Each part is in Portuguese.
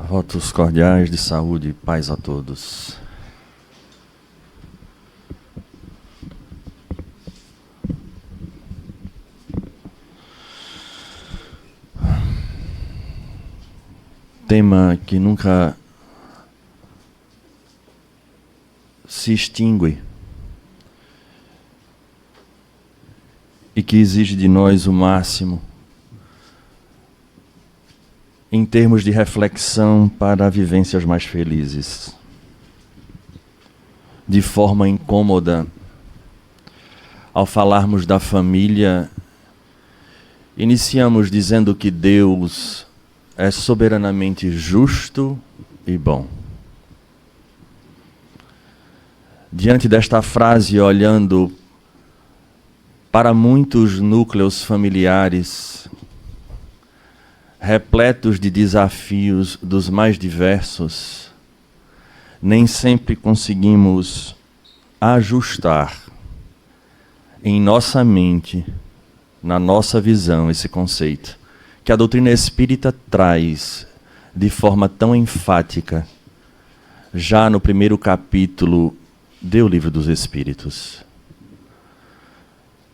Votos cordiais de saúde e paz a todos. Tema que nunca se extingue e que exige de nós o máximo em termos de reflexão para vivências mais felizes. De forma incômoda, ao falarmos da família, iniciamos dizendo que Deus é soberanamente justo e bom. Diante desta frase, olhando para muitos núcleos familiares, repletos de desafios dos mais diversos, nem sempre conseguimos ajustar em nossa mente, na nossa visão, esse conceito que a doutrina espírita traz de forma tão enfática, já no primeiro capítulo do Livro dos Espíritos.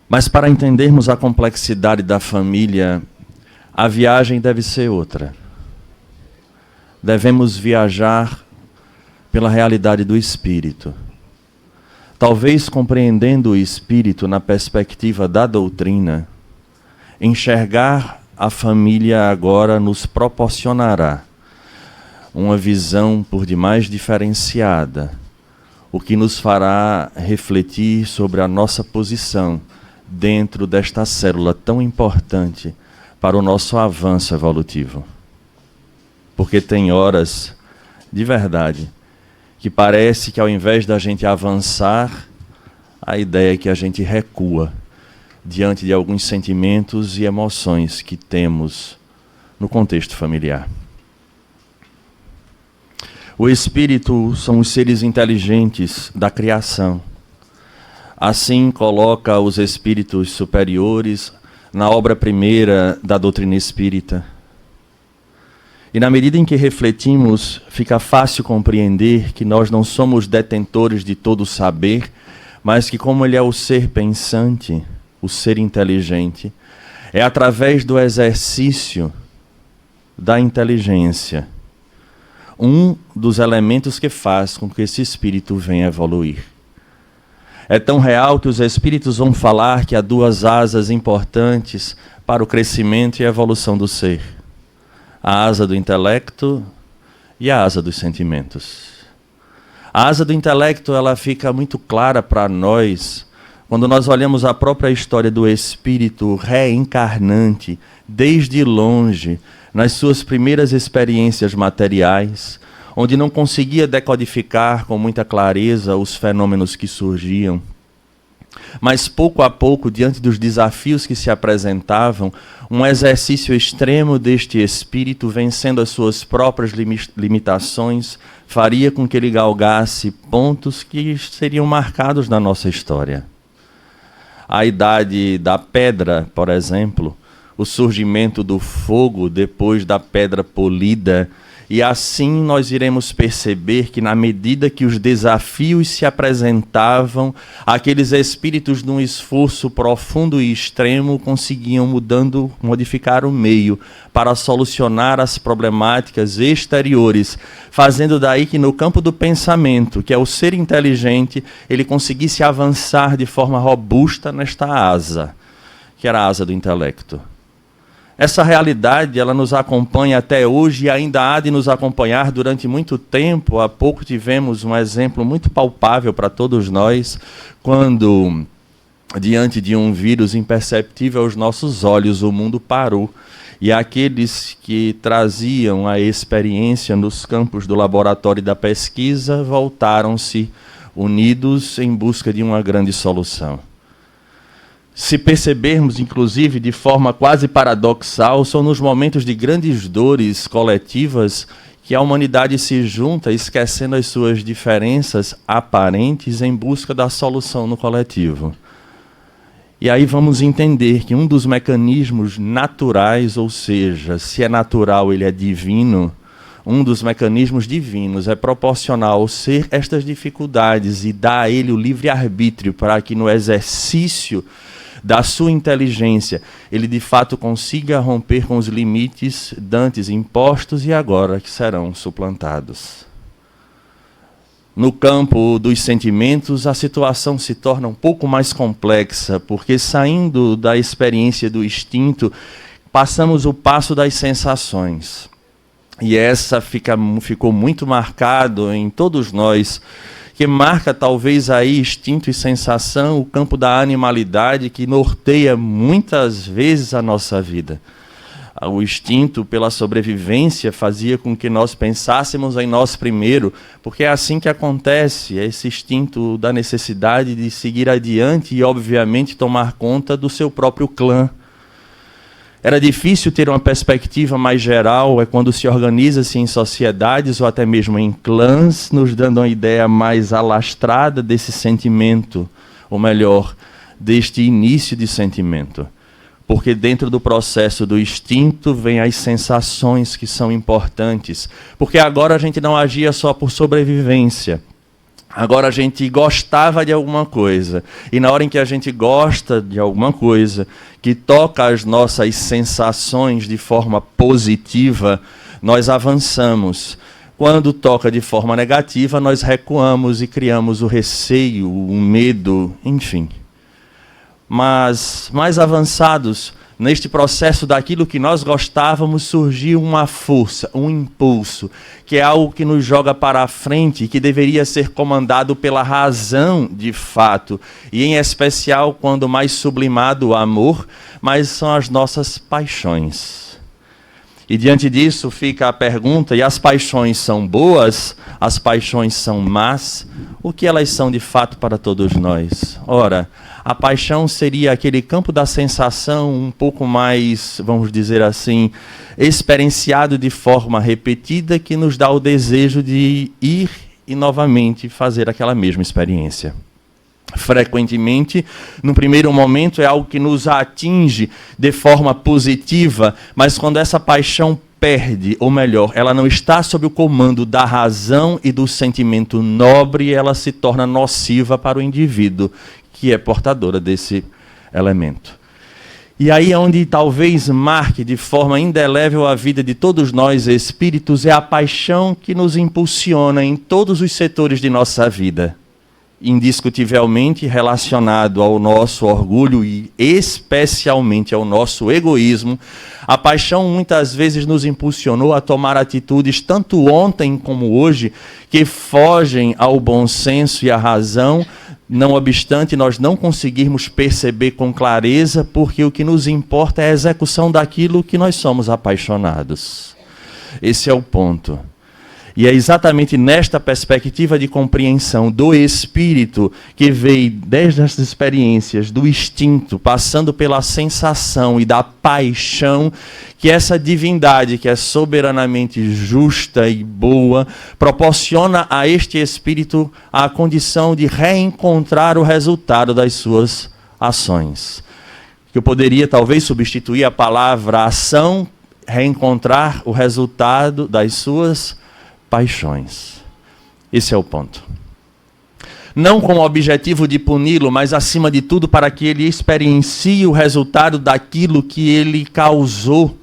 Mas para entendermos a complexidade da família, a viagem deve ser outra. Devemos viajar pela realidade do espírito. Talvez compreendendo o espírito na perspectiva da doutrina, enxergar a família agora nos proporcionará uma visão por demais diferenciada, o que nos fará refletir sobre a nossa posição dentro desta célula tão importante para o nosso avanço evolutivo. Porque tem horas, de verdade, que parece que ao invés da gente avançar, a ideia é que a gente recua diante de alguns sentimentos e emoções que temos no contexto familiar. O espírito são os seres inteligentes da criação. Assim coloca os espíritos superiores na obra primeira da doutrina espírita. E na medida em que refletimos, fica fácil compreender que nós não somos detentores de todo o saber, mas que, como ele é o ser pensante, o ser inteligente, é através do exercício da inteligência um dos elementos que faz com que esse espírito venha evoluir. É tão real que os espíritos vão falar que há duas asas importantes para o crescimento e a evolução do ser: a asa do intelecto e a asa dos sentimentos. A asa do intelecto, ela fica muito clara para nós quando nós olhamos a própria história do espírito reencarnante, desde longe, nas suas primeiras experiências materiais, onde não conseguia decodificar com muita clareza os fenômenos que surgiam. Mas pouco a pouco, diante dos desafios que se apresentavam, um exercício extremo deste espírito, vencendo as suas próprias limitações, faria com que ele galgasse pontos que seriam marcados na nossa história. A idade da pedra, por exemplo, o surgimento do fogo depois da pedra polida. E assim nós iremos perceber que, na medida que os desafios se apresentavam, aqueles espíritos, num esforço profundo e extremo, conseguiam modificar o meio para solucionar as problemáticas exteriores, fazendo daí que no campo do pensamento, que é o ser inteligente, ele conseguisse avançar de forma robusta nesta asa, que era a asa do intelecto. Essa realidade, ela nos acompanha até hoje e ainda há de nos acompanhar durante muito tempo. Há pouco tivemos um exemplo muito palpável para todos nós, quando, diante de um vírus imperceptível aos nossos olhos, o mundo parou. E aqueles que traziam a experiência nos campos do laboratório e da pesquisa voltaram-se unidos em busca de uma grande solução. Se percebermos, inclusive, de forma quase paradoxal, são nos momentos de grandes dores coletivas que a humanidade se junta, esquecendo as suas diferenças aparentes, em busca da solução no coletivo. E aí vamos entender que um dos mecanismos naturais, ou seja, se é natural, ele é divino, um dos mecanismos divinos é proporcionar ao ser estas dificuldades e dar a ele o livre-arbítrio para que no exercício da sua inteligência ele de fato consiga romper com os limites dantes impostos e agora que serão suplantados. No campo dos sentimentos, a situação se torna um pouco mais complexa, porque saindo da experiência do instinto, passamos o passo das sensações. E essa ficou muito marcado em todos nós, que marca talvez aí instinto e sensação, o campo da animalidade que norteia muitas vezes a nossa vida. O instinto pela sobrevivência fazia com que nós pensássemos em nós primeiro, porque é assim que acontece, é esse instinto da necessidade de seguir adiante e, obviamente, tomar conta do seu próprio clã. Era difícil ter uma perspectiva mais geral, é quando se organiza-se em sociedades ou até mesmo em clãs, nos dando uma ideia mais alastrada desse sentimento, ou melhor, deste início de sentimento. Porque dentro do processo do instinto vem as sensações que são importantes. Porque agora a gente não agia só por sobrevivência. Agora a gente gostava de alguma coisa. E na hora em que a gente gosta de alguma coisa, que toca as nossas sensações de forma positiva, nós avançamos. Quando toca de forma negativa, nós recuamos e criamos o receio, o medo, enfim. Mas mais avançados, neste processo daquilo que nós gostávamos, surgiu uma força, um impulso, que é algo que nos joga para a frente, que deveria ser comandado pela razão de fato, e em especial quando mais sublimado o amor, mas são as nossas paixões. E diante disso fica a pergunta, e as paixões são boas? As paixões são más? O que elas são de fato para todos nós? Ora, a paixão seria aquele campo da sensação um pouco mais, vamos dizer assim, experienciado de forma repetida, que nos dá o desejo de ir e novamente fazer aquela mesma experiência. Frequentemente, no primeiro momento, é algo que nos atinge de forma positiva, mas quando essa paixão perde, ou melhor, ela não está sob o comando da razão e do sentimento nobre, ela se torna nociva para o indivíduo que é portadora desse elemento. E aí é onde talvez marque de forma indelével a vida de todos nós espíritos, é a paixão que nos impulsiona em todos os setores de nossa vida. Indiscutivelmente relacionado ao nosso orgulho e especialmente ao nosso egoísmo, a paixão muitas vezes nos impulsionou a tomar atitudes, tanto ontem como hoje, que fogem ao bom senso e à razão, não obstante nós não conseguirmos perceber com clareza, porque o que nos importa é a execução daquilo que nós somos apaixonados. Esse é o ponto. E é exatamente nesta perspectiva de compreensão do espírito que veio desde as experiências do instinto, passando pela sensação e da paixão, que essa divindade, que é soberanamente justa e boa, proporciona a este espírito a condição de reencontrar o resultado das suas ações. Que eu poderia talvez substituir a palavra ação, reencontrar o resultado das suas paixões. Esse é o ponto. Não com o objetivo de puni-lo, mas acima de tudo para que ele experiencie o resultado daquilo que ele causou.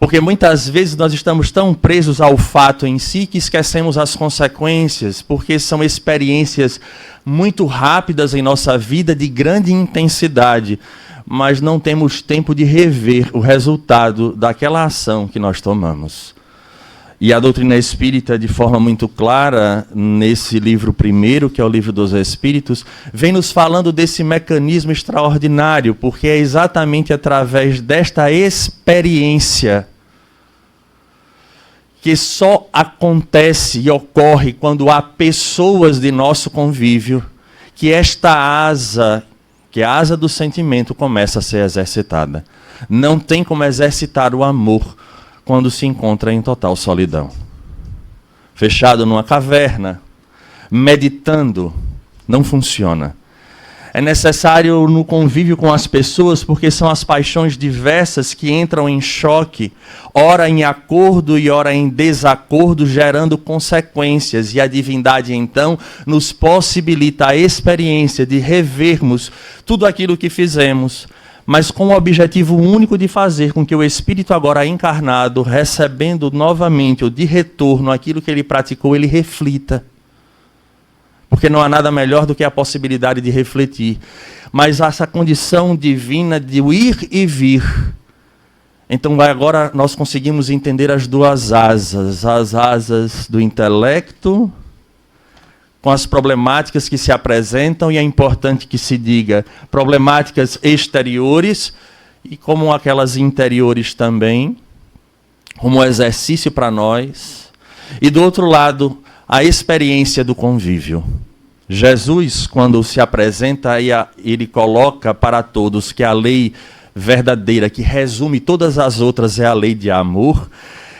Porque muitas vezes nós estamos tão presos ao fato em si que esquecemos as consequências, porque são experiências muito rápidas em nossa vida, de grande intensidade, mas não temos tempo de rever o resultado daquela ação que nós tomamos. E a doutrina espírita, de forma muito clara, nesse livro primeiro, que é o Livro dos Espíritos, vem nos falando desse mecanismo extraordinário, porque é exatamente através desta experiência que só acontece e ocorre quando há pessoas de nosso convívio, que esta asa, que é a asa do sentimento, começa a ser exercitada. Não tem como exercitar o amor quando se encontra em total solidão. Fechado numa caverna, meditando, não funciona. É necessário no convívio com as pessoas, porque são as paixões diversas que entram em choque, ora em acordo e ora em desacordo, gerando consequências. E a divindade, então, nos possibilita a experiência de revermos tudo aquilo que fizemos, mas com o objetivo único de fazer com que o Espírito agora encarnado, recebendo novamente ou de retorno aquilo que ele praticou, ele reflita. Porque não há nada melhor do que a possibilidade de refletir. Mas essa condição divina de ir e vir. Então agora nós conseguimos entender as duas asas. As asas do intelecto, com as problemáticas que se apresentam, e é importante que se diga, problemáticas exteriores, e como aquelas interiores também, como exercício para nós. E do outro lado, a experiência do convívio. Jesus, quando se apresenta, ele coloca para todos que a lei verdadeira, que resume todas as outras, é a lei de amor,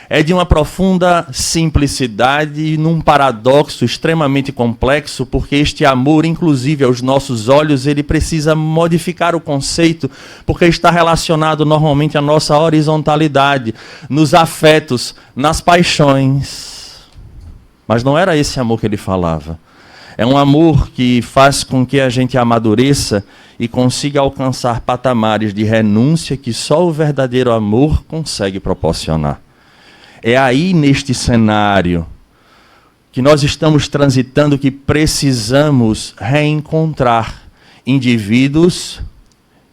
é de uma profunda simplicidade e num paradoxo extremamente complexo, porque este amor, inclusive aos nossos olhos, ele precisa modificar o conceito, porque está relacionado normalmente à nossa horizontalidade, nos afetos, nas paixões. Mas não era esse amor que ele falava. É um amor que faz com que a gente amadureça e consiga alcançar patamares de renúncia que só o verdadeiro amor consegue proporcionar. É aí, neste cenário, que nós estamos transitando, que precisamos reencontrar indivíduos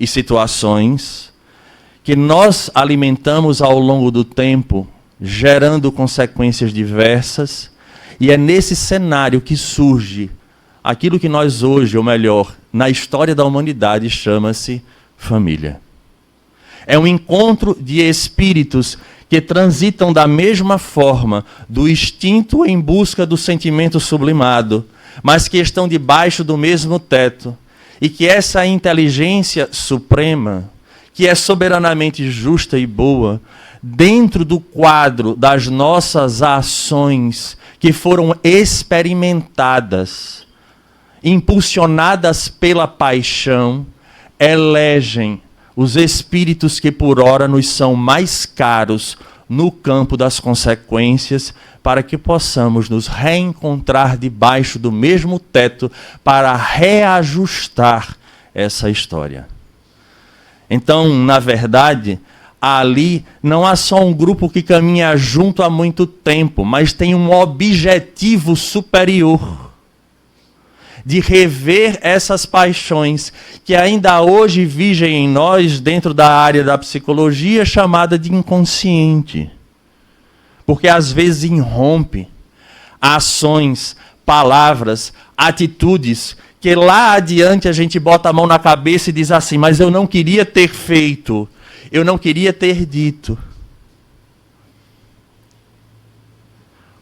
e situações que nós alimentamos ao longo do tempo, gerando consequências diversas. E é nesse cenário que surge aquilo que nós hoje, ou melhor, na história da humanidade, chama-se família. É um encontro de espíritos que transitam da mesma forma, do instinto em busca do sentimento sublimado, mas que estão debaixo do mesmo teto. E que essa inteligência suprema, que é soberanamente justa e boa, dentro do quadro das nossas ações, que foram experimentadas, impulsionadas pela paixão, elegem os espíritos que por ora nos são mais caros no campo das consequências, para que possamos nos reencontrar debaixo do mesmo teto para reajustar essa história. Então, na verdade, ali não há só um grupo que caminha junto há muito tempo, mas tem um objetivo superior de rever essas paixões que ainda hoje vigem em nós dentro da área da psicologia chamada de inconsciente. Porque às vezes irrompe ações, palavras, atitudes que lá adiante a gente bota a mão na cabeça e diz assim, mas eu não queria ter feito. Eu não queria ter dito.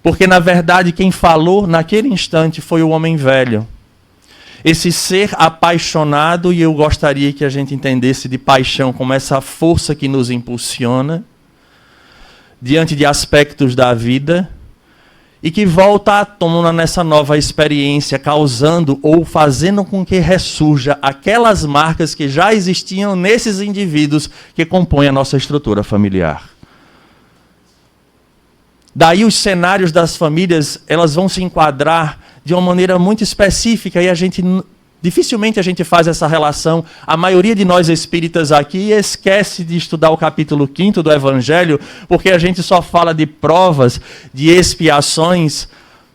Porque, na verdade, quem falou naquele instante foi o homem velho. Esse ser apaixonado, e eu gostaria que a gente entendesse de paixão como essa força que nos impulsiona diante de aspectos da vida e que volta à tona nessa nova experiência, causando ou fazendo com que ressurja aquelas marcas que já existiam nesses indivíduos que compõem a nossa estrutura familiar. Daí os cenários das famílias, elas vão se enquadrar de uma maneira muito específica e dificilmente a gente faz essa relação. A maioria de nós espíritas aqui esquece de estudar o capítulo 5º do Evangelho, porque a gente só fala de provas, de expiações,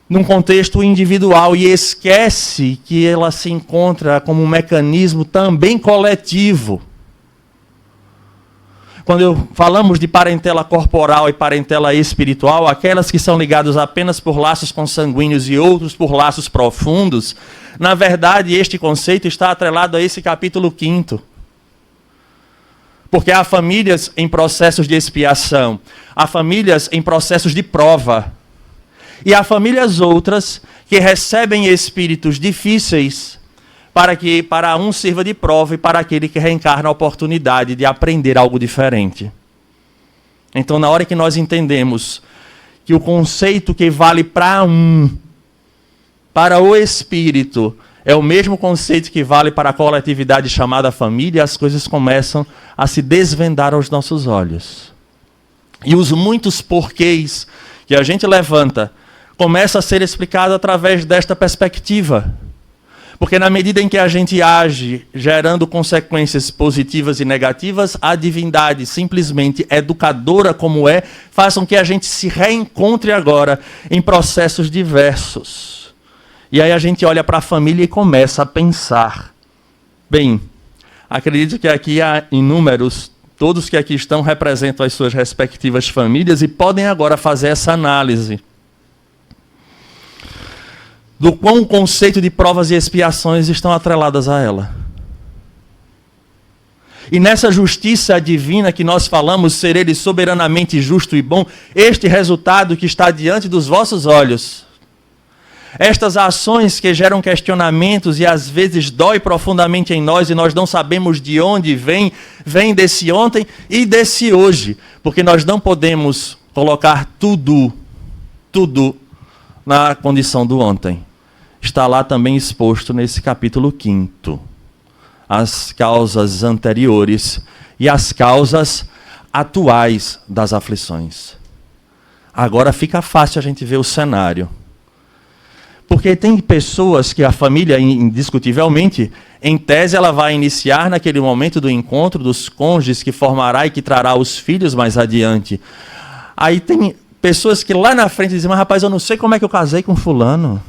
num contexto individual, e esquece que ela se encontra como um mecanismo também coletivo. Quando falamos de parentela corporal e parentela espiritual, aquelas que são ligadas apenas por laços consanguíneos e outros por laços profundos, na verdade, este conceito está atrelado a esse capítulo 5º. Porque há famílias em processos de expiação, há famílias em processos de prova, e há famílias outras que recebem espíritos difíceis para um sirva de prova e para aquele que reencarna a oportunidade de aprender algo diferente. Então, na hora que nós entendemos que o conceito que vale para o espírito É o mesmo conceito que vale para a coletividade chamada família, e as coisas começam a se desvendar aos nossos olhos. E os muitos porquês que a gente levanta começam a ser explicados através desta perspectiva. Porque na medida em que a gente age, gerando consequências positivas e negativas, a divindade, simplesmente educadora como é, faz com que a gente se reencontre agora em processos diversos. E aí a gente olha para a família e começa a pensar. Bem, acredito que aqui há inúmeros, todos que aqui estão representam as suas respectivas famílias e podem agora fazer essa análise do quão o conceito de provas e expiações estão atreladas a ela. E nessa justiça divina que nós falamos ser ele soberanamente justo e bom, este resultado que está diante dos vossos olhos, estas ações que geram questionamentos e às vezes dói profundamente em nós e nós não sabemos de onde vem desse ontem e desse hoje, porque nós não podemos colocar tudo na condição do ontem. Está lá também exposto nesse capítulo 5º. As causas anteriores e as causas atuais das aflições. Agora fica fácil a gente ver o cenário. Porque tem pessoas que a família, indiscutivelmente, em tese, ela vai iniciar naquele momento do encontro dos cônjuges que formará e que trará os filhos mais adiante. Aí tem pessoas que lá na frente dizem, mas rapaz, eu não sei como é que eu casei com fulano.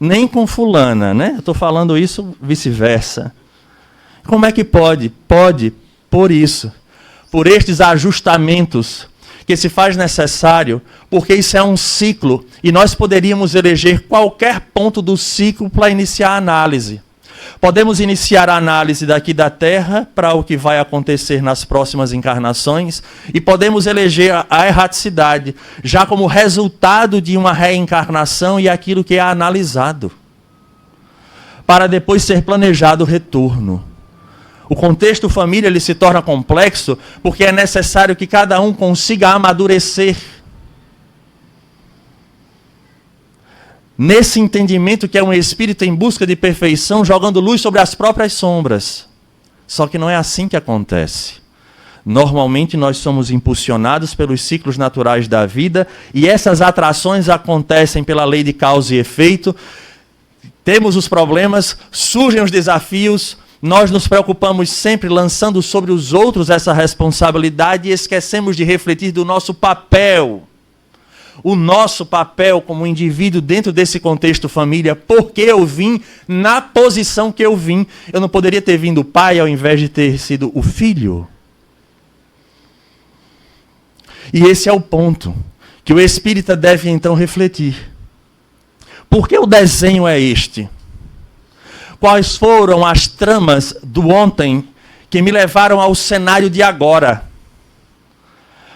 Nem com fulana, né? Eu estou falando isso vice-versa. Como é que pode? Pode, por isso. Por estes ajustamentos que se faz necessário, porque isso é um ciclo, e nós poderíamos eleger qualquer ponto do ciclo para iniciar a análise. Podemos iniciar a análise daqui da Terra para o que vai acontecer nas próximas encarnações e podemos eleger a erraticidade já como resultado de uma reencarnação e aquilo que é analisado, para depois ser planejado o retorno. O contexto família ele se torna complexo porque é necessário que cada um consiga amadurecer. Nesse entendimento que é um espírito em busca de perfeição, jogando luz sobre as próprias sombras. Só que não é assim que acontece. Normalmente nós somos impulsionados pelos ciclos naturais da vida e essas atrações acontecem pela lei de causa e efeito. Temos os problemas, surgem os desafios, nós nos preocupamos sempre lançando sobre os outros essa responsabilidade e esquecemos de refletir do nosso papel. O nosso papel como indivíduo dentro desse contexto família, porque eu vim na posição que eu vim. Eu não poderia ter vindo o pai ao invés de ter sido o filho. E esse é o ponto que o espírita deve então refletir. Por que o desenho é este? Quais foram as tramas do ontem que me levaram ao cenário de agora?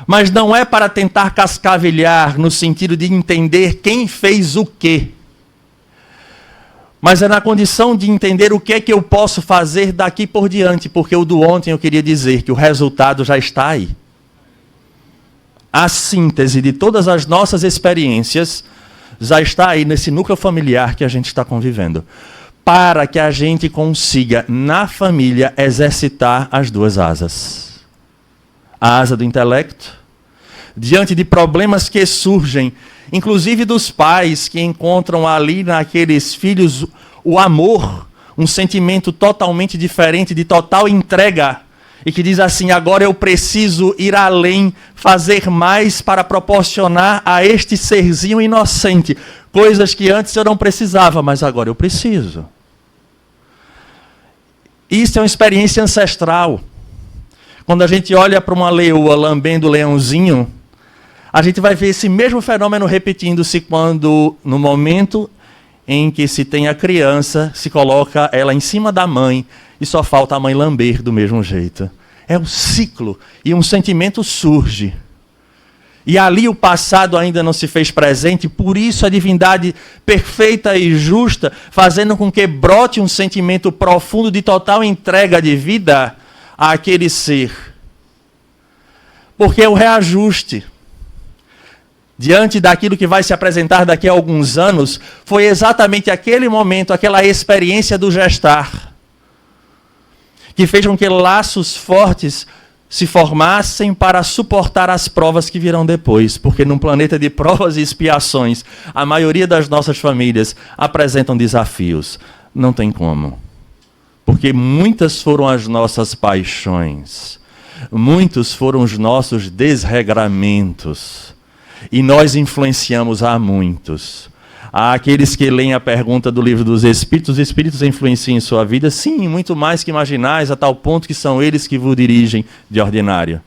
Mas não é para tentar cascavelhar no sentido de entender quem fez o quê. Mas é na condição de entender o que é que eu posso fazer daqui por diante, porque o do ontem eu queria dizer que o resultado já está aí. A síntese de todas as nossas experiências já está aí nesse núcleo familiar que a gente está convivendo. Para que a gente consiga, na família, exercitar as duas asas. A asa do intelecto, diante de problemas que surgem, inclusive dos pais que encontram ali naqueles filhos o amor, um sentimento totalmente diferente, de total entrega, e que diz assim, agora eu preciso ir além, fazer mais para proporcionar a este serzinho inocente, coisas que antes eu não precisava, mas agora eu preciso. Isso é uma experiência ancestral. Quando a gente olha para uma leoa lambendo o leãozinho, a gente vai ver esse mesmo fenômeno repetindo-se quando, no momento em que se tem a criança, se coloca ela em cima da mãe e só falta a mãe lamber do mesmo jeito. É um ciclo e um sentimento surge. E ali o passado ainda não se fez presente, por isso a divindade perfeita e justa, fazendo com que brote um sentimento profundo de total entrega de vida àquele ser. Porque é o reajuste. diante daquilo que vai se apresentar daqui a alguns anos, foi exatamente aquele momento, aquela experiência do gestar, que fez com que laços fortes se formassem para suportar as provas que virão depois. Porque num planeta de provas e expiações, a maioria das nossas famílias apresentam desafios. Não tem como. Porque muitas foram as nossas paixões, muitos foram os nossos desregramentos, e nós influenciamos a muitos. Há aqueles que leem a pergunta do livro dos Espíritos, os Espíritos influenciam em sua vida? Sim, muito mais que imaginais, a tal ponto que são eles que vos dirigem de ordinário.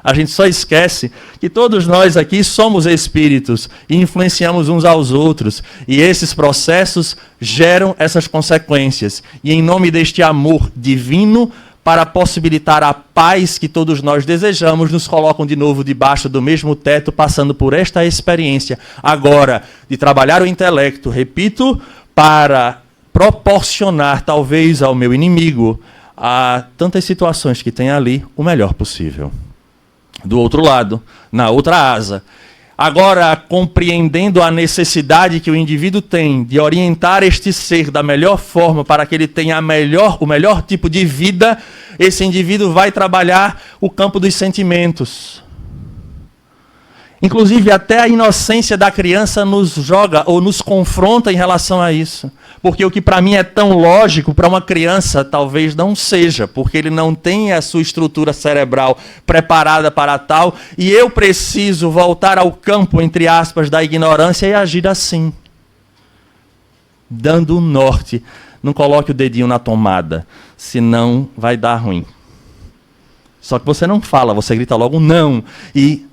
A gente só esquece que todos nós aqui somos espíritos e influenciamos uns aos outros. E esses processos geram essas consequências. E em nome deste amor divino, para possibilitar a paz que todos nós desejamos, nos colocam de novo debaixo do mesmo teto, passando por esta experiência, agora, de trabalhar o intelecto, repito, para proporcionar, talvez, ao meu inimigo, a tantas situações que tem ali, o melhor possível. Do outro lado, na outra asa, agora compreendendo a necessidade que o indivíduo tem de orientar este ser da melhor forma para que ele tenha o melhor tipo de vida, esse indivíduo vai trabalhar o campo dos sentimentos. Inclusive, até a inocência da criança nos joga ou nos confronta em relação a isso. Porque o que para mim é tão lógico, para uma criança talvez não seja, porque ele não tem a sua estrutura cerebral preparada para tal, e eu preciso voltar ao campo, entre aspas, da ignorância e agir assim. Dando o norte. Não coloque o dedinho na tomada, senão vai dar ruim. Só que você não fala, você grita logo não. E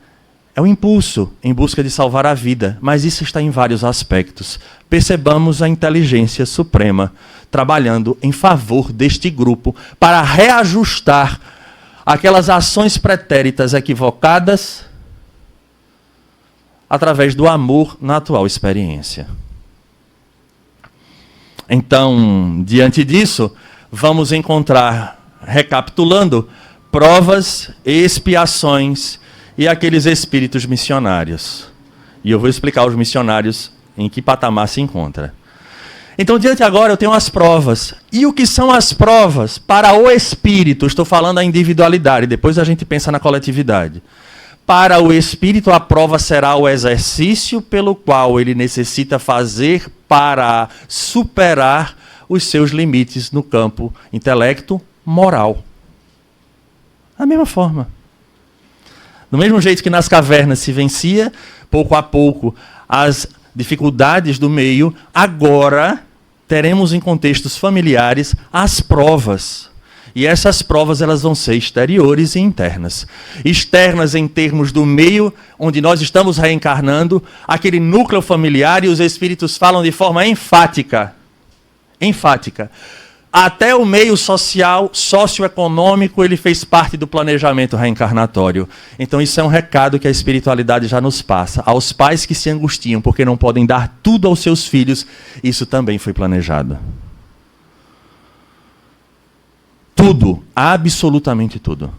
é um impulso em busca de salvar a vida, mas isso está em vários aspectos. Percebamos a inteligência suprema trabalhando em favor deste grupo para reajustar aquelas ações pretéritas equivocadas através do amor na atual experiência. Então, diante disso, vamos encontrar, recapitulando, provas e expiações e aqueles espíritos missionários. E eu vou explicar os missionários em que patamar se encontra. Então, diante agora, eu tenho as provas. E o que são as provas para o espírito? Estou falando da individualidade, depois a gente pensa na coletividade. Para o espírito, a prova será o exercício pelo qual ele necessita fazer para superar os seus limites no campo intelecto moral. Da mesma forma. Do mesmo jeito que nas cavernas se vencia, pouco a pouco, as dificuldades do meio, agora teremos em contextos familiares as provas. E essas provas elas vão ser exteriores e internas. Externas em termos do meio onde nós estamos reencarnando, aquele núcleo familiar, e os espíritos falam de forma enfática. Enfática. Até o meio social, socioeconômico, ele fez parte do planejamento reencarnatório. Então isso é um recado que a espiritualidade já nos passa. Aos pais que se angustiam porque não podem dar tudo aos seus filhos, isso também foi planejado. Tudo, absolutamente tudo.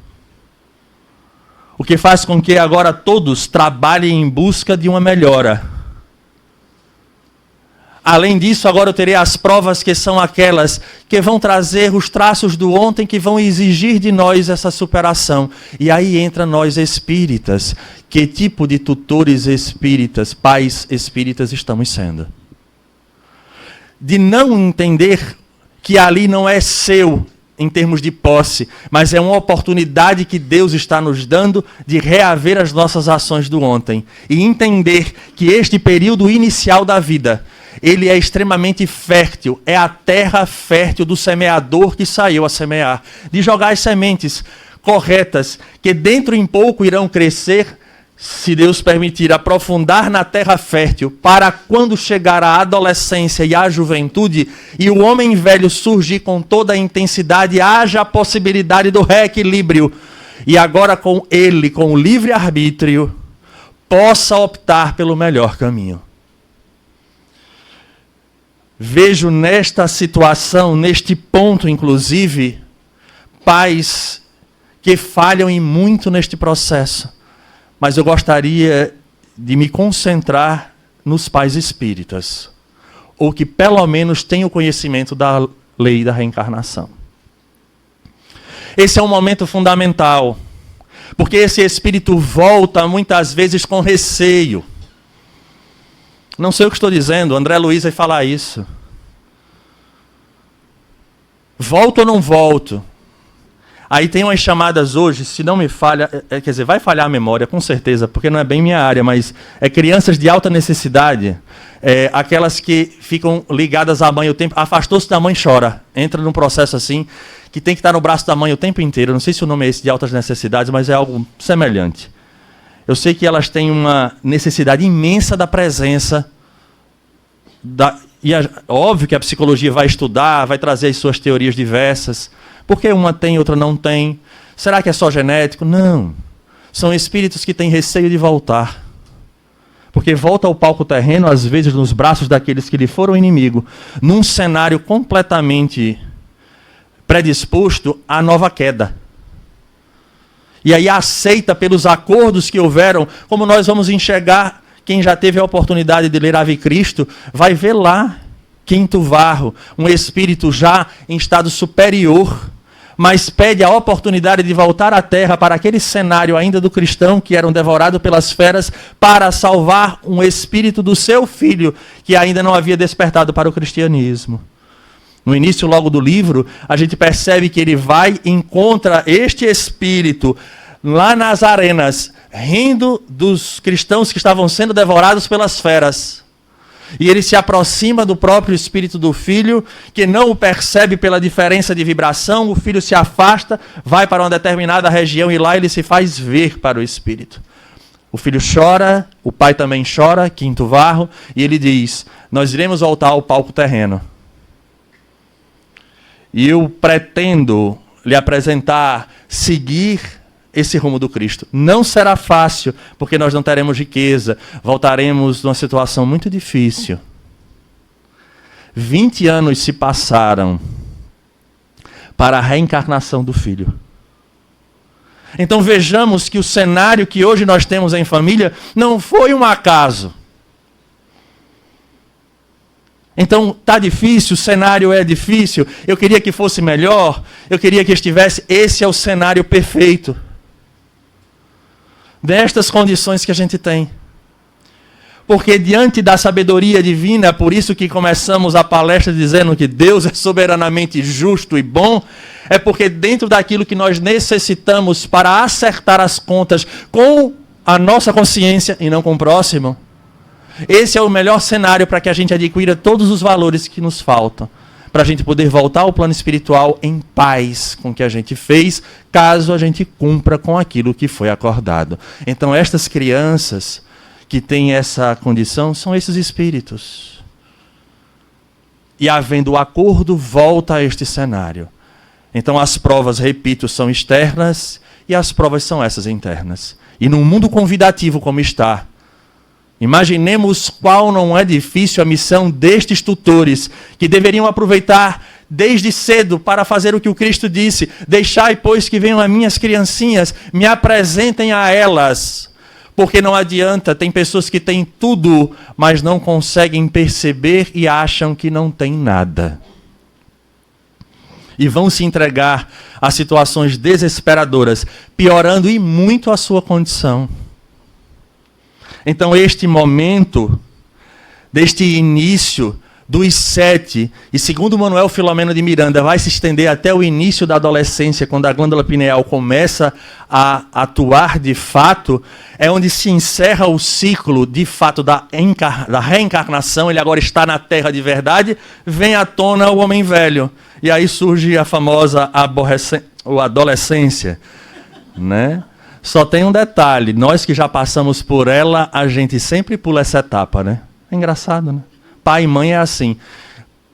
O que faz com que agora todos trabalhem em busca de uma melhora. Além disso, agora eu terei as provas que são aquelas que vão trazer os traços do ontem, que vão exigir de nós essa superação. E aí entra nós espíritas. Que tipo de tutores espíritas, pais espíritas estamos sendo? De não entender que ali não é seu, em termos de posse, mas é uma oportunidade que Deus está nos dando de reaver as nossas ações do ontem. E entender que este período inicial da vida, ele é extremamente fértil, é a terra fértil do semeador que saiu a semear, de jogar as sementes corretas, que dentro em pouco irão crescer, se Deus permitir, aprofundar na terra fértil, para quando chegar a adolescência e a juventude, e o homem velho surgir com toda a intensidade, haja a possibilidade do reequilíbrio, e agora com ele, com o livre-arbítrio, possa optar pelo melhor caminho. Vejo nesta situação, neste ponto, inclusive, pais que falham em muito neste processo. Mas eu gostaria de me concentrar nos pais espíritas, ou que pelo menos tenham conhecimento da lei da reencarnação. Esse é um momento fundamental, porque esse espírito volta muitas vezes com receio. Não sei o que estou dizendo, André Luiz vai falar isso. Volto ou não volto? Aí tem umas chamadas hoje, se não me falha, quer dizer, vai falhar a memória, com certeza, porque não é bem minha área, mas é crianças de alta necessidade, aquelas que ficam ligadas à mãe o tempo, afastou-se da mãe, chora. Entra num processo assim, que tem que estar no braço da mãe o tempo inteiro. Não sei se o nome é esse de altas necessidades, mas é algo semelhante. Eu sei que elas têm uma necessidade imensa da presença. Óbvio que a psicologia vai estudar, vai trazer as suas teorias diversas. Por que uma tem e outra não tem? Será que é só genético? Não. São espíritos que têm receio de voltar. Porque volta ao palco terreno, às vezes nos braços daqueles que lhe foram inimigo, num cenário completamente predisposto à nova queda. E aí aceita pelos acordos que houveram, como nós vamos enxergar, quem já teve a oportunidade de ler Ave Cristo, vai ver lá, Quinto Varro, um espírito já em estado superior, mas pede a oportunidade de voltar à Terra para aquele cenário ainda do cristão, que eram devorados pelas feras, para salvar um espírito do seu filho, que ainda não havia despertado para o cristianismo. No início logo do livro, a gente percebe que ele vai e encontra este espírito lá nas arenas, rindo dos cristãos que estavam sendo devorados pelas feras. E ele se aproxima do próprio espírito do filho, que não o percebe pela diferença de vibração. O filho se afasta, vai para uma determinada região e lá ele se faz ver para o espírito. O filho chora, o pai também chora, Quinto Varro, e ele diz: nós iremos voltar ao palco terreno. E eu pretendo lhe apresentar, seguir esse rumo do Cristo. Não será fácil, porque nós não teremos riqueza. Voltaremos numa situação muito difícil. 20 anos se passaram para a reencarnação do filho. Então vejamos que o cenário que hoje nós temos em família não foi um acaso. Então, está difícil, o cenário é difícil, eu queria que fosse melhor, eu queria que estivesse, esse é o cenário perfeito. Destas condições que a gente tem. Porque diante da sabedoria divina, é por isso que começamos a palestra dizendo que Deus é soberanamente justo e bom, é porque dentro daquilo que nós necessitamos para acertar as contas com a nossa consciência e não com o próximo, esse é o melhor cenário para que a gente adquira todos os valores que nos faltam, para a gente poder voltar ao plano espiritual em paz com o que a gente fez, caso a gente cumpra com aquilo que foi acordado. Então, estas crianças que têm essa condição são esses espíritos. E havendo o acordo, volta a este cenário. Então, as provas, repito, são externas e as provas são essas internas. E num mundo convidativo como está, imaginemos qual não é difícil a missão destes tutores, que deveriam aproveitar desde cedo para fazer o que o Cristo disse: deixai, pois, que venham as minhas criancinhas, me apresentem a elas. Porque não adianta, tem pessoas que têm tudo, mas não conseguem perceber e acham que não têm nada. E vão se entregar a situações desesperadoras, piorando e muito a sua condição. Então, este momento, deste início dos 7, e segundo Manuel Filomeno de Miranda, vai se estender até o início da adolescência, quando a glândula pineal começa a atuar de fato, é onde se encerra o ciclo de fato da reencarnação. Ele agora está na Terra de verdade, vem à tona o homem velho. E aí surge a famosa adolescência, né? Só tem um detalhe, nós que já passamos por ela, a gente sempre pula essa etapa, né? É engraçado, né? Pai e mãe é assim.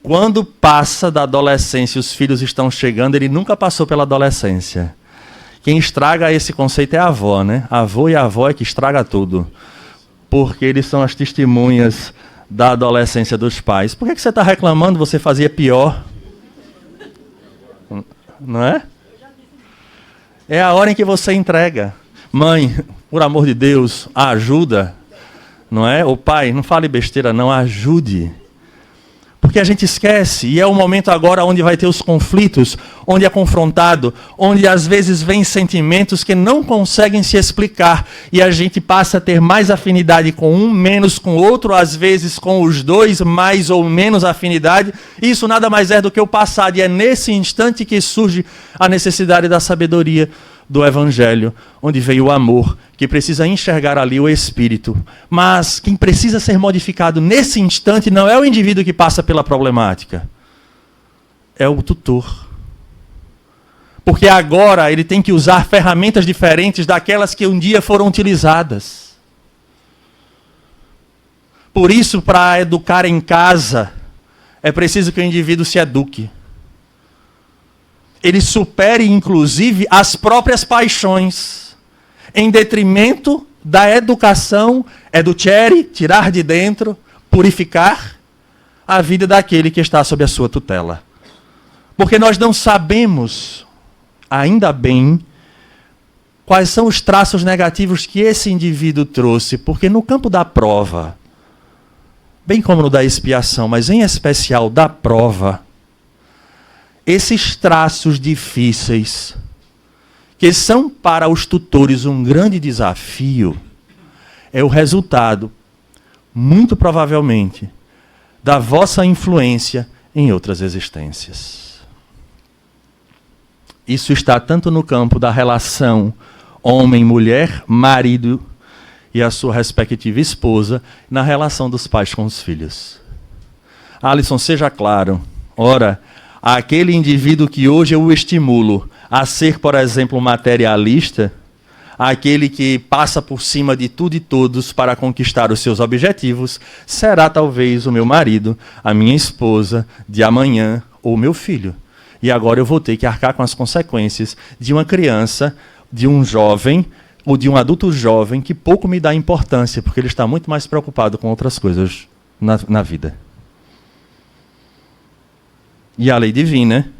Quando passa da adolescência e os filhos estão chegando, ele nunca passou pela adolescência. Quem estraga esse conceito é a avó, né? A avó e a avó é que estraga tudo. Porque eles são as testemunhas da adolescência dos pais. Por que você está reclamando? Você fazia pior. Não é? É a hora em que você entrega. Mãe, por amor de Deus, ajuda. não é? O pai, não fale besteira não, ajude. Porque a gente esquece, e é o momento agora onde vai ter os conflitos, onde é confrontado, onde às vezes vem sentimentos que não conseguem se explicar, e a gente passa a ter mais afinidade com um, menos com o outro, às vezes com os dois, mais ou menos afinidade. Isso nada mais é do que o passado, e é nesse instante que surge a necessidade da sabedoria do Evangelho, onde veio o amor, que precisa enxergar ali o Espírito. Mas quem precisa ser modificado nesse instante não é o indivíduo que passa pela problemática, é o tutor. Porque agora ele tem que usar ferramentas diferentes daquelas que um dia foram utilizadas. Por isso, para educar em casa, é preciso que o indivíduo se eduque. Ele supere, inclusive, as próprias paixões, em detrimento da educação, educere, tirar de dentro, purificar a vida daquele que está sob a sua tutela. Porque nós não sabemos, ainda bem, quais são os traços negativos que esse indivíduo trouxe, porque no campo da prova, bem como no da expiação, mas em especial da prova, esses traços difíceis, que são para os tutores um grande desafio, é o resultado, muito provavelmente, da vossa influência em outras existências. Isso está tanto no campo da relação homem-mulher, marido e a sua respectiva esposa, na relação dos pais com os filhos. Alisson, seja claro, ora, aquele indivíduo que hoje eu o estimulo a ser, por exemplo, materialista, aquele que passa por cima de tudo e todos para conquistar os seus objetivos, será talvez o meu marido, a minha esposa, de amanhã, ou o meu filho. E agora eu vou ter que arcar com as consequências de uma criança, de um jovem, ou de um adulto jovem que pouco me dá importância, porque ele está muito mais preocupado com outras coisas na vida. E a lei divina,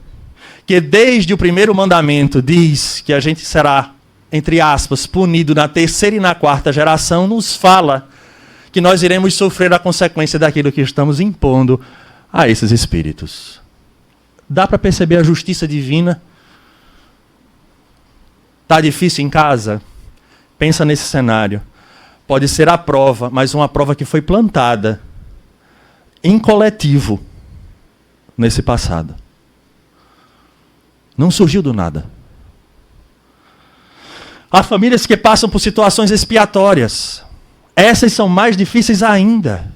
que desde o primeiro mandamento diz que a gente será, entre aspas, punido na terceira e na quarta geração, nos fala que nós iremos sofrer a consequência daquilo que estamos impondo a esses espíritos. Dá para perceber a justiça divina? Está difícil em casa? Pensa nesse cenário. Pode ser a prova, mas uma prova que foi plantada em coletivo nesse passado. Não surgiu do nada. Há famílias que passam por situações expiatórias. Essas são mais difíceis ainda.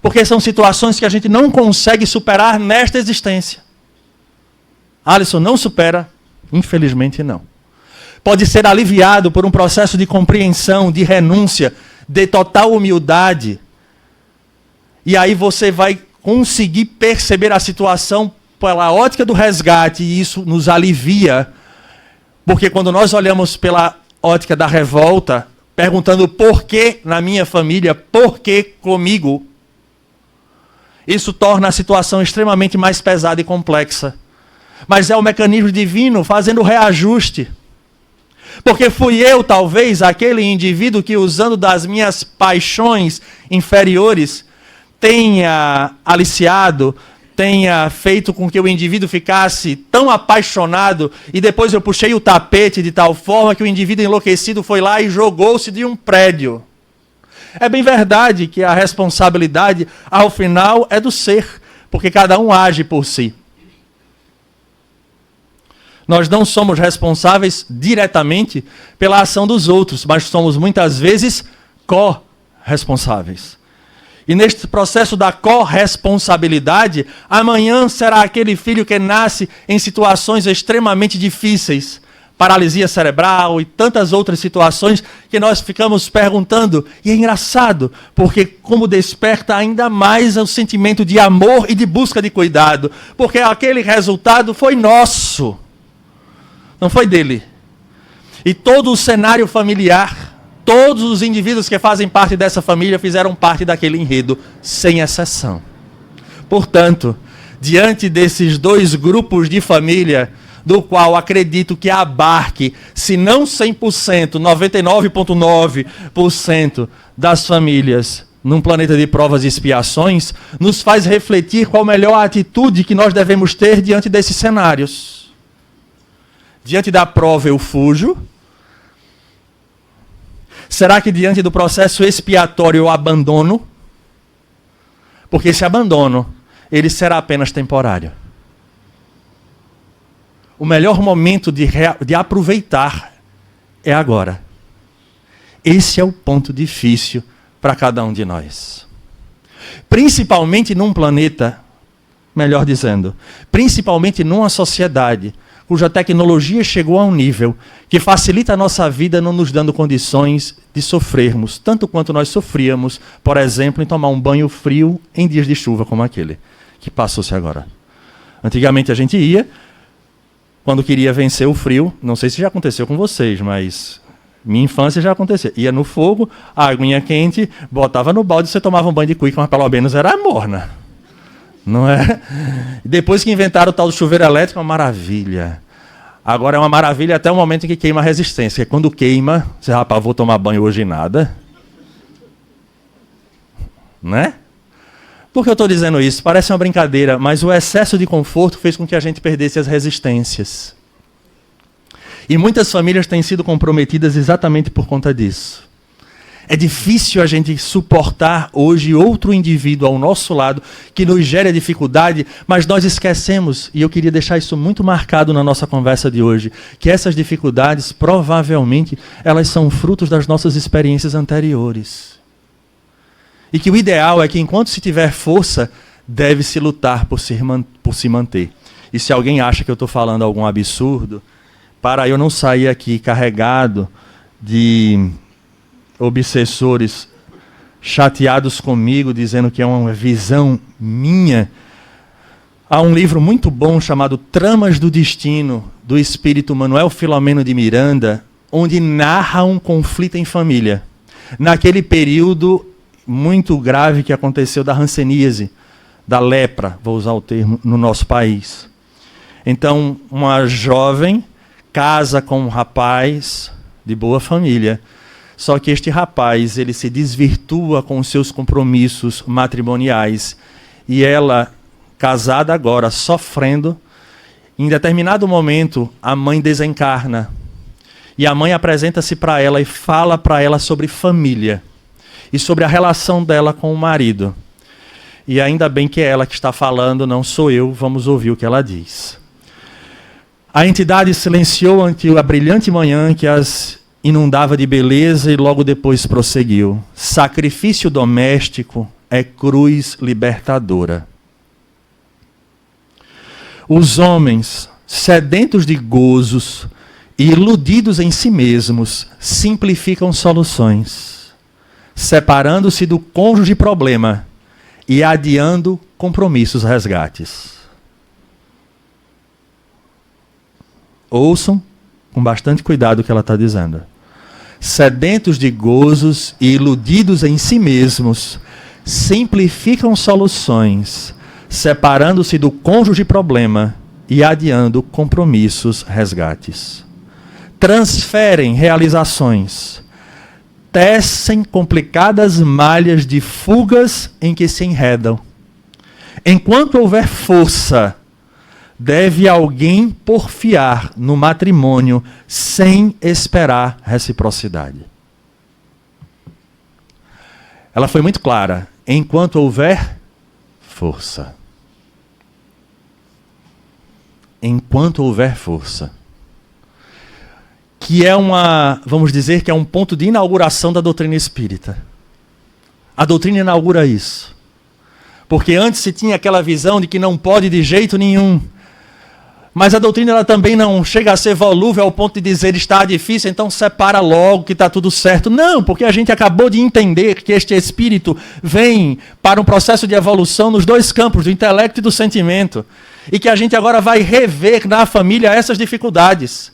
Porque são situações que a gente não consegue superar nesta existência. Alisson, não supera? Infelizmente não. Pode ser aliviado por um processo de compreensão, de renúncia, de total humildade. E aí você vai conseguir perceber a situação pela ótica do resgate, e isso nos alivia, porque quando nós olhamos pela ótica da revolta, perguntando por que na minha família, por que comigo, isso torna a situação extremamente mais pesada e complexa. Mas é o mecanismo divino fazendo o reajuste. Porque fui eu, talvez, aquele indivíduo que, usando das minhas paixões inferiores, tenha aliciado, tenha feito com que o indivíduo ficasse tão apaixonado, e depois eu puxei o tapete de tal forma que o indivíduo enlouquecido foi lá e jogou-se de um prédio. É bem verdade que a responsabilidade, ao final, é do ser, porque cada um age por si. Nós não somos responsáveis diretamente pela ação dos outros, mas somos muitas vezes corresponsáveis. E neste processo da corresponsabilidade, amanhã será aquele filho que nasce em situações extremamente difíceis, paralisia cerebral e tantas outras situações que nós ficamos perguntando. E é engraçado, porque como desperta ainda mais o sentimento de amor e de busca de cuidado, porque aquele resultado foi nosso, não foi dele. E todo o cenário familiar, todos os indivíduos que fazem parte dessa família fizeram parte daquele enredo, sem exceção. Portanto, diante desses dois grupos de família, do qual acredito que abarque, se não 100%, 99,9% das famílias num planeta de provas e expiações, nos faz refletir qual a melhor atitude que nós devemos ter diante desses cenários. Diante da prova eu fujo? Será que diante do processo expiatório eu abandono? Porque esse abandono, ele será apenas temporário. O melhor momento de aproveitar é agora. Esse é o ponto difícil para cada um de nós. Principalmente num planeta, melhor dizendo, principalmente numa sociedade cuja tecnologia chegou a um nível que facilita a nossa vida, não nos dando condições de sofrermos, tanto quanto nós sofríamos, por exemplo, em tomar um banho frio em dias de chuva como aquele que passou-se agora. Antigamente a gente ia, quando queria vencer o frio, não sei se já aconteceu com vocês, mas minha infância já aconteceu. Ia no fogo, a aguinha quente, botava no balde e você tomava um banho de cuíca, mas pelo menos era morna. Não é? Depois que inventaram o tal do chuveiro elétrico, é uma maravilha. Agora é uma maravilha até o momento em que queima a resistência. Porque quando queima, você, rapaz, vou tomar banho hoje nada. Né? Por que eu estou dizendo isso? Parece uma brincadeira, mas o excesso de conforto fez com que a gente perdesse as resistências. E muitas famílias têm sido comprometidas exatamente por conta disso. É difícil a gente suportar hoje outro indivíduo ao nosso lado que nos gera dificuldade, mas nós esquecemos, e eu queria deixar isso muito marcado na nossa conversa de hoje, que essas dificuldades, provavelmente, elas são frutos das nossas experiências anteriores. E que o ideal é que, enquanto se tiver força, deve-se lutar por se manter. E se alguém acha que eu estou falando algum absurdo, para eu não sair aqui carregado de obsessores chateados comigo, dizendo que é uma visão minha, há um livro muito bom chamado Tramas do Destino, do espírito Manuel Filomeno de Miranda, onde narra um conflito em família. Naquele período muito grave que aconteceu da hanseníase, da lepra, vou usar o termo, no nosso país. Então, uma jovem casa com um rapaz de boa família. Só que este rapaz, ele se desvirtua com os seus compromissos matrimoniais. E ela, casada agora, sofrendo, em determinado momento, a mãe desencarna. E a mãe apresenta-se para ela e fala para ela sobre família. E sobre a relação dela com o marido. E ainda bem que é ela que está falando, não sou eu, vamos ouvir o que ela diz. A entidade silenciou ante a brilhante manhã que as inundava de beleza e logo depois prosseguiu. Sacrifício doméstico é cruz libertadora. Os homens, sedentos de gozos e iludidos em si mesmos, simplificam soluções, separando-se do cônjuge problema e adiando compromissos resgates. Ouçam com bastante cuidado o que ela está dizendo. Sedentos de gozos e iludidos em si mesmos, simplificam soluções, separando-se do cônjuge problema e adiando compromissos resgates. Transferem realizações, tecem complicadas malhas de fugas em que se enredam. Enquanto houver força, deve alguém porfiar no matrimônio sem esperar reciprocidade. Ela foi muito clara. Enquanto houver força. Enquanto houver força. Que é vamos dizer que é um ponto de inauguração da doutrina espírita. A doutrina inaugura isso. Porque antes se tinha aquela visão de que não pode de jeito nenhum. Mas a doutrina ela também não chega a ser volúvel ao ponto de dizer está difícil, então separa logo que está tudo certo. Não, porque a gente acabou de entender que este espírito vem para um processo de evolução nos dois campos, do intelecto e do sentimento. E que a gente agora vai rever na família essas dificuldades.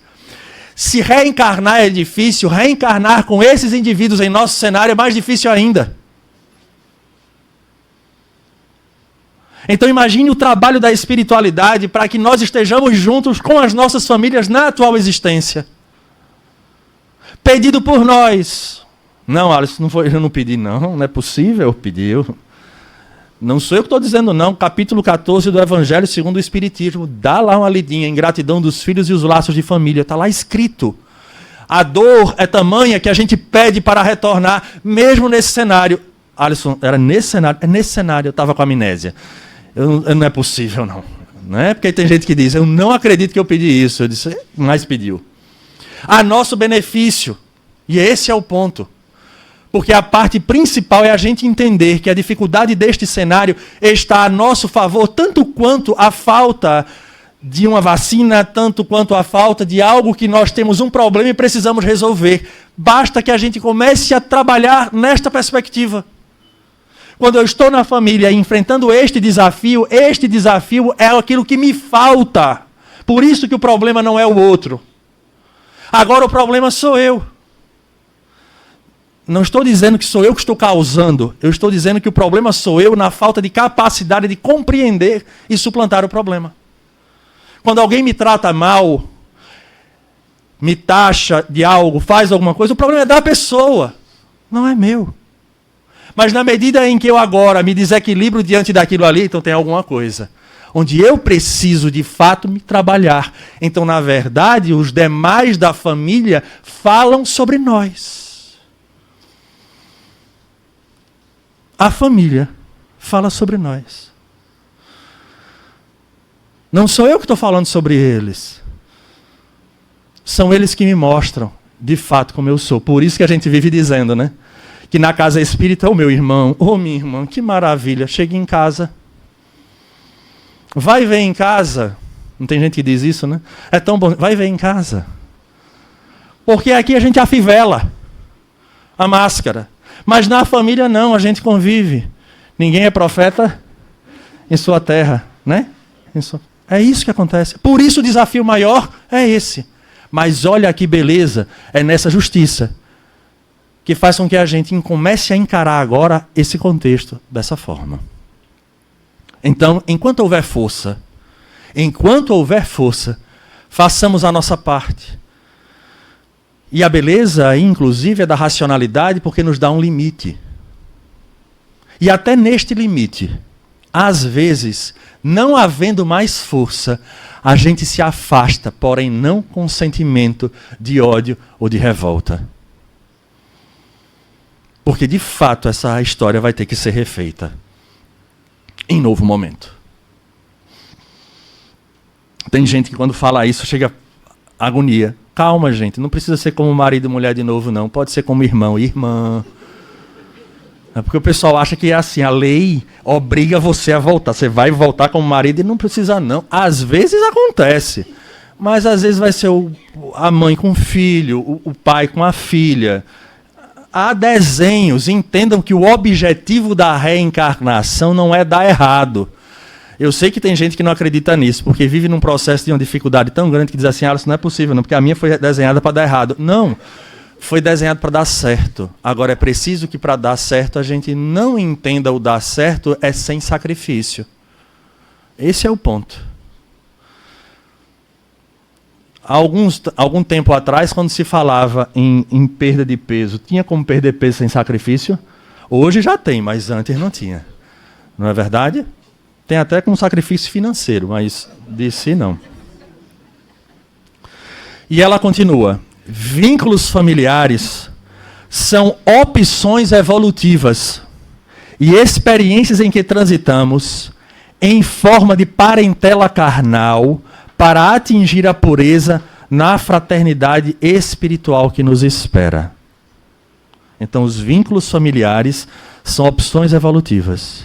Se reencarnar é difícil, reencarnar com esses indivíduos em nosso cenário é mais difícil ainda. Então imagine o trabalho da espiritualidade para que nós estejamos juntos com as nossas famílias na atual existência. Pedido por nós. Não, Alisson, eu não pedi não é possível, pediu. Não sou eu que estou dizendo não, capítulo 14 do Evangelho segundo o Espiritismo, dá lá uma lidinha, ingratidão dos filhos e os laços de família, está lá escrito. A dor é tamanha que a gente pede para retornar, mesmo nesse cenário. Alisson, era nesse cenário? É nesse cenário, eu estava com amnésia. Não é possível não. Não é porque tem gente que diz, eu não acredito que eu pedi isso. Eu disse, mas pediu. A nosso benefício, e esse é o ponto. Porque a parte principal é a gente entender que a dificuldade deste cenário está a nosso favor, tanto quanto a falta de uma vacina, tanto quanto a falta de algo que nós temos um problema e precisamos resolver. Basta que a gente comece a trabalhar nesta perspectiva. Quando eu estou na família enfrentando este desafio é aquilo que me falta. Por isso que o problema não é o outro. Agora o problema sou eu. Não estou dizendo que sou eu que estou causando. Eu estou dizendo que o problema sou eu na falta de capacidade de compreender e suplantar o problema. Quando alguém me trata mal, me taxa de algo, faz alguma coisa, o problema é da pessoa, não é meu. Mas na medida em que eu agora me desequilibro diante daquilo ali, então tem alguma coisa. Onde eu preciso de fato me trabalhar. Então, na verdade, os demais da família falam sobre nós. A família fala sobre nós. Não sou eu que estou falando sobre eles. São eles que me mostram, de fato, como eu sou. Por isso que a gente vive dizendo, né? Que na casa espírita, o meu irmão, ou minha irmã, que maravilha, chegue em casa. Vai ver em casa. Não tem gente que diz isso, né? É tão bom. Vai ver em casa. Porque aqui a gente afivela a máscara. Mas na família não, a gente convive. Ninguém é profeta em sua terra, né? É isso que acontece. Por isso o desafio maior é esse. Mas olha que beleza, é nessa justiça que faz com que a gente comece a encarar agora esse contexto dessa forma. Então, enquanto houver força, façamos a nossa parte. E a beleza, inclusive, é da racionalidade, porque nos dá um limite. E até neste limite, às vezes, não havendo mais força, a gente se afasta, porém não com sentimento de ódio ou de revolta. Porque, de fato, essa história vai ter que ser refeita em novo momento. Tem gente que quando fala isso chega a agonia. Calma, gente, não precisa ser como marido e mulher de novo, não. Pode ser como irmão e irmã. É porque o pessoal acha que é assim, a lei obriga você a voltar. Você vai voltar como marido e não precisa não. Às vezes acontece, mas às vezes vai ser a mãe com o filho, o pai com a filha. Há desenhos, entendam que o objetivo da reencarnação não é dar errado. Eu sei que tem gente que não acredita nisso, porque vive num processo de uma dificuldade tão grande que diz assim, isso não é possível, não, porque a minha foi desenhada para dar errado. Não, foi desenhado para dar certo. Agora, é preciso que para dar certo a gente não entenda o dar certo é sem sacrifício. Esse é o ponto. Algum tempo atrás, quando se falava em perda de peso, tinha como perder peso sem sacrifício? Hoje já tem, mas antes não tinha. Não é verdade? Tem até com sacrifício financeiro, mas de si não. E ela continua. Vínculos familiares são opções evolutivas e experiências em que transitamos em forma de parentela carnal para atingir a pureza na fraternidade espiritual que nos espera. Então, os vínculos familiares são opções evolutivas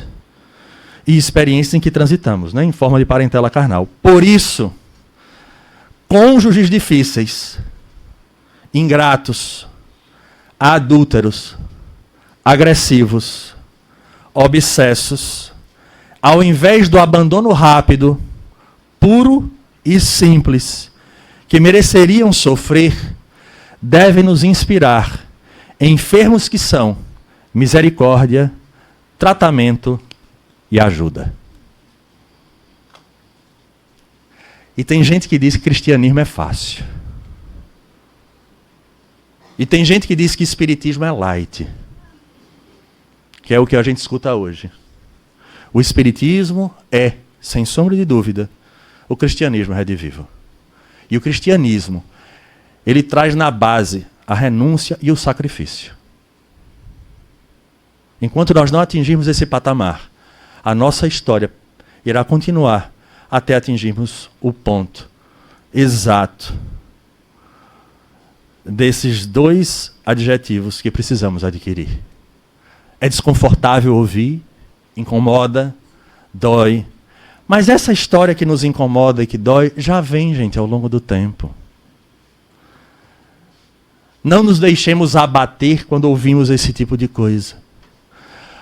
e experiências em que transitamos, né, em forma de parentela carnal. Por isso, cônjuges difíceis, ingratos, adúlteros, agressivos, obsessos, ao invés do abandono rápido, puro e simples, que mereceriam sofrer, devem nos inspirar, enfermos que são, misericórdia, tratamento e ajuda. E tem gente que diz que cristianismo é fácil. E tem gente que diz que espiritismo é light. Que é o que a gente escuta hoje. O espiritismo é, sem sombra de dúvida, o cristianismo redivivo. E o cristianismo, ele traz na base a renúncia e o sacrifício. Enquanto nós não atingirmos esse patamar, a nossa história irá continuar até atingirmos o ponto exato desses dois adjetivos que precisamos adquirir. É desconfortável ouvir, incomoda, dói. Mas essa história que nos incomoda e que dói já vem, gente, ao longo do tempo. Não nos deixemos abater quando ouvimos esse tipo de coisa.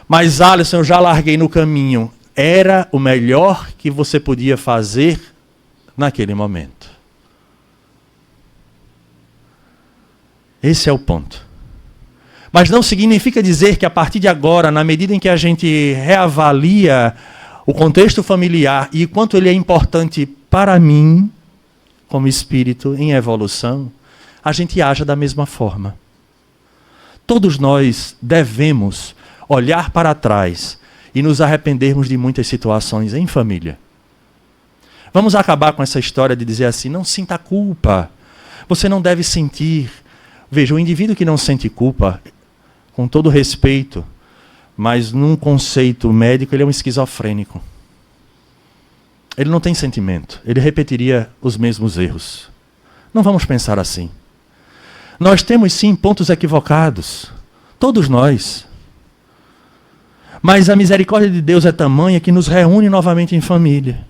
Mas, Alisson, eu já larguei no caminho. Era o melhor que você podia fazer naquele momento. Esse é o ponto. Mas não significa dizer que a partir de agora, na medida em que a gente reavalia o contexto familiar e quanto ele é importante para mim, como espírito em evolução, a gente haja da mesma forma. Todos nós devemos olhar para trás e nos arrependermos de muitas situações em família. Vamos acabar com essa história de dizer assim, não sinta culpa. Você não deve sentir. Veja, o indivíduo que não sente culpa, com todo respeito, mas num conceito médico, ele é um esquizofrênico. Ele não tem sentimento. Ele repetiria os mesmos erros. Não vamos pensar assim. Nós temos sim pontos equivocados. Todos nós. Mas a misericórdia de Deus é tamanha que nos reúne novamente em família.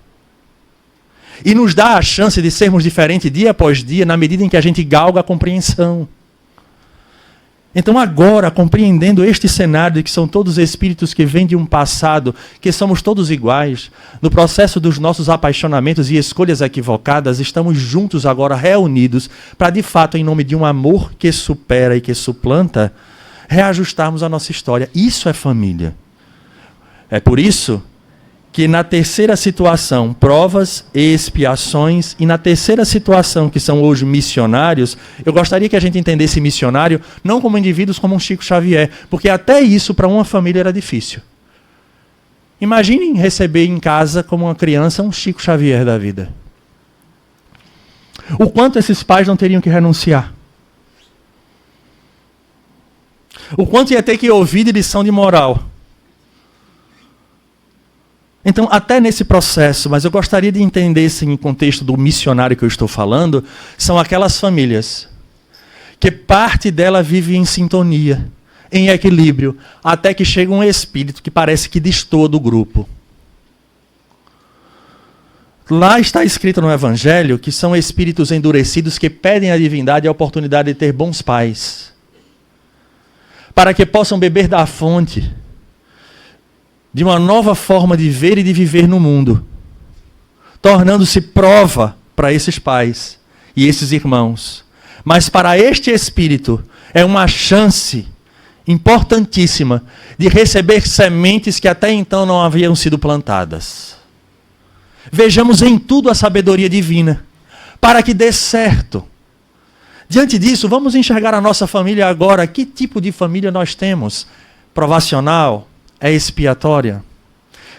E nos dá a chance de sermos diferentes dia após dia, na medida em que a gente galga a compreensão. Então agora, compreendendo este cenário de que são todos espíritos que vêm de um passado, que somos todos iguais, no processo dos nossos apaixonamentos e escolhas equivocadas, estamos juntos agora reunidos para, de fato, em nome de um amor que supera e que suplanta, reajustarmos a nossa história. Isso é família. É por isso que na terceira situação, provas e expiações, e na terceira situação, que são hoje missionários, eu gostaria que a gente entendesse missionário não como indivíduos, como um Chico Xavier, porque até isso para uma família era difícil. Imaginem receber em casa, como uma criança, um Chico Xavier da vida. O quanto esses pais não teriam que renunciar. O quanto ia ter que ouvir de lição de moral. Então, até nesse processo, mas eu gostaria de entender esse em contexto do missionário que eu estou falando, são aquelas famílias que parte dela vive em sintonia, em equilíbrio, até que chega um espírito que parece que destoa do grupo. Lá está escrito no Evangelho que são espíritos endurecidos que pedem à divindade a oportunidade de ter bons pais, para que possam beber da fonte de uma nova forma de ver e de viver no mundo, tornando-se prova para esses pais e esses irmãos. Mas para este espírito é uma chance importantíssima de receber sementes que até então não haviam sido plantadas. Vejamos em tudo a sabedoria divina, para que dê certo. Diante disso, vamos enxergar a nossa família agora. Que tipo de família nós temos? Provacional? É expiatória?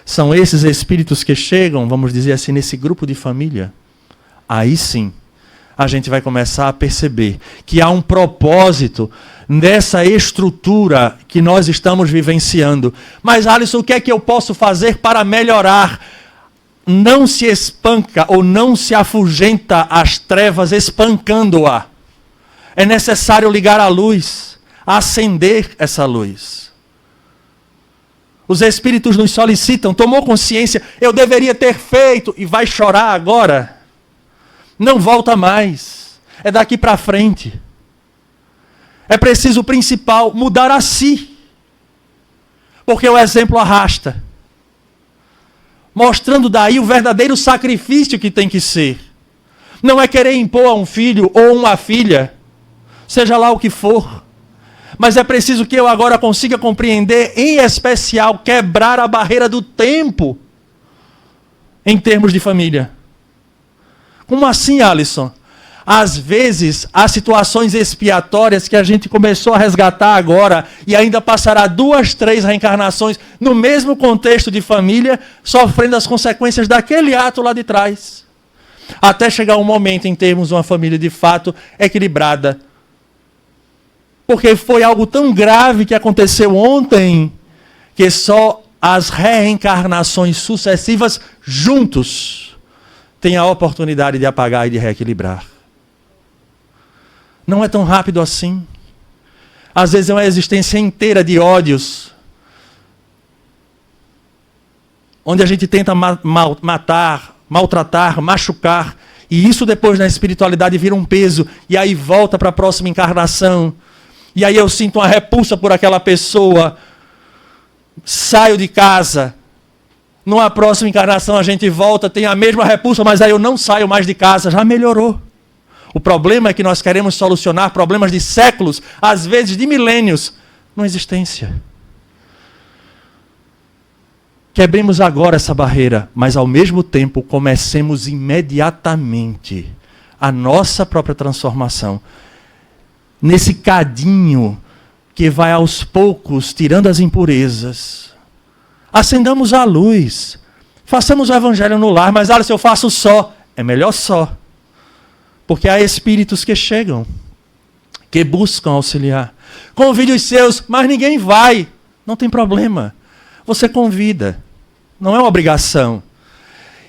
São esses espíritos que chegam, vamos dizer assim, nesse grupo de família? Aí sim, a gente vai começar a perceber que há um propósito nessa estrutura que nós estamos vivenciando. Mas, Alisson, o que é que eu posso fazer para melhorar? Não se espanca ou não se afugenta às trevas espancando-a. É necessário ligar a luz, acender essa luz. Os espíritos nos solicitam, tomou consciência, eu deveria ter feito, e vai chorar agora. Não volta mais. É daqui para frente. É preciso o principal, mudar a si. Porque o exemplo arrasta. Mostrando daí o verdadeiro sacrifício que tem que ser. Não é querer impor a um filho ou uma filha, seja lá o que for. Mas é preciso que eu agora consiga compreender, em especial, quebrar a barreira do tempo em termos de família. Como assim, Alisson? Às vezes, há situações expiatórias que a gente começou a resgatar agora e ainda passará 2, 3 reencarnações no mesmo contexto de família, sofrendo as consequências daquele ato lá de trás. Até chegar um momento em termos uma família de fato equilibrada. Porque foi algo tão grave que aconteceu ontem que só as reencarnações sucessivas juntos têm a oportunidade de apagar e de reequilibrar. Não é tão rápido assim. Às vezes é uma existência inteira de ódios, onde a gente tenta matar, maltratar, machucar, e isso depois na espiritualidade vira um peso, e aí volta para a próxima encarnação, e aí eu sinto uma repulsa por aquela pessoa, saio de casa, numa próxima encarnação a gente volta, tem a mesma repulsa, mas aí eu não saio mais de casa, já melhorou. O problema é que nós queremos solucionar problemas de séculos, às vezes de milênios, numa existência. Quebremos agora essa barreira, mas ao mesmo tempo comecemos imediatamente a nossa própria transformação. Nesse cadinho que vai aos poucos tirando as impurezas. Acendamos a luz. Façamos o evangelho no lar, mas olha, se eu faço só, é melhor só. Porque há espíritos que chegam, que buscam auxiliar. Convide os seus, mas ninguém vai. Não tem problema. Você convida. Não é uma obrigação.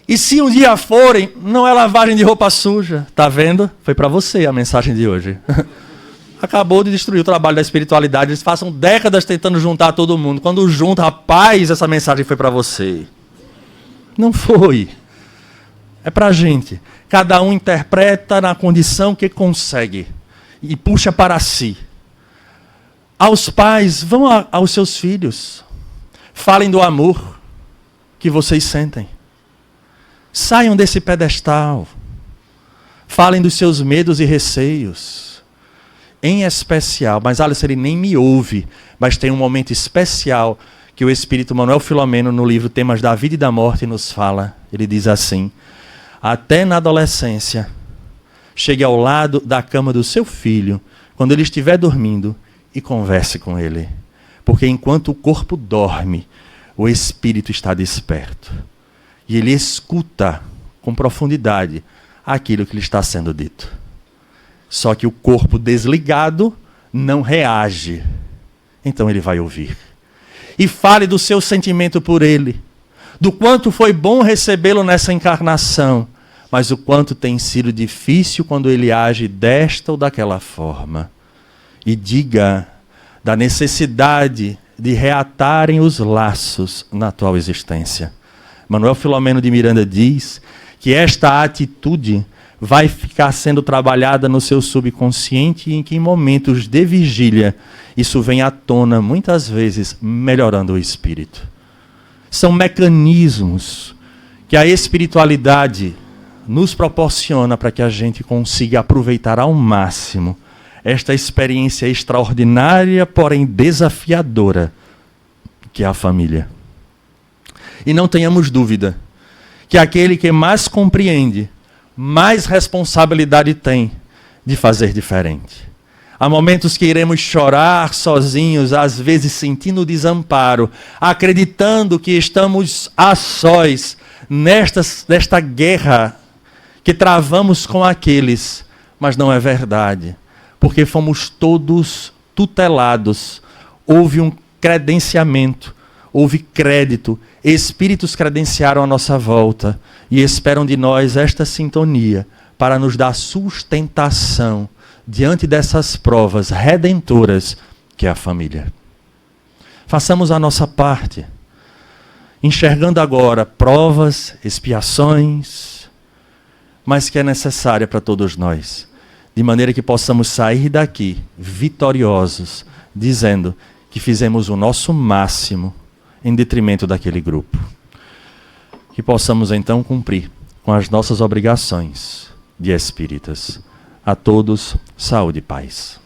E se um dia forem, não é lavagem de roupa suja. Está vendo? Foi para você a mensagem de hoje. Acabou de destruir o trabalho da espiritualidade. Eles passam décadas tentando juntar todo mundo. Quando junta, rapaz, essa mensagem foi para você. Não foi. É para a gente. Cada um interpreta na condição que consegue e puxa para si. Aos pais, vão aos seus filhos. Falem do amor que vocês sentem. Saiam desse pedestal. Falem dos seus medos e receios. Em especial, mas Alisson, ele nem me ouve, mas tem um momento especial que o Espírito Manuel Filomeno, no livro Temas da Vida e da Morte, nos fala. Ele diz assim: até na adolescência, chegue ao lado da cama do seu filho, quando ele estiver dormindo, e converse com ele. Porque enquanto o corpo dorme, o espírito está desperto. E ele escuta com profundidade aquilo que lhe está sendo dito. Só que o corpo desligado não reage. Então ele vai ouvir. E fale do seu sentimento por ele. Do quanto foi bom recebê-lo nessa encarnação, mas o quanto tem sido difícil quando ele age desta ou daquela forma. E diga da necessidade de reatarem os laços na atual existência. Manuel Filomeno de Miranda diz que esta atitude vai ficar sendo trabalhada no seu subconsciente e em que momentos de vigília isso vem à tona, muitas vezes melhorando o espírito. São mecanismos que a espiritualidade nos proporciona para que a gente consiga aproveitar ao máximo esta experiência extraordinária, porém desafiadora, que é a família. E não tenhamos dúvida que aquele que mais compreende, mais responsabilidade tem de fazer diferente. Há momentos que iremos chorar sozinhos, às vezes sentindo desamparo, acreditando que estamos a sós nesta guerra que travamos com aqueles, mas não é verdade, porque fomos todos tutelados, houve um credenciamento, houve crédito, espíritos credenciaram a nossa volta e esperam de nós esta sintonia para nos dar sustentação diante dessas provas redentoras que é a família. Façamos a nossa parte, enxergando agora provas, expiações, mas que é necessária para todos nós, de maneira que possamos sair daqui vitoriosos, dizendo que fizemos o nosso máximo em detrimento daquele grupo. Que possamos então cumprir com as nossas obrigações de espíritas. A todos, saúde e paz.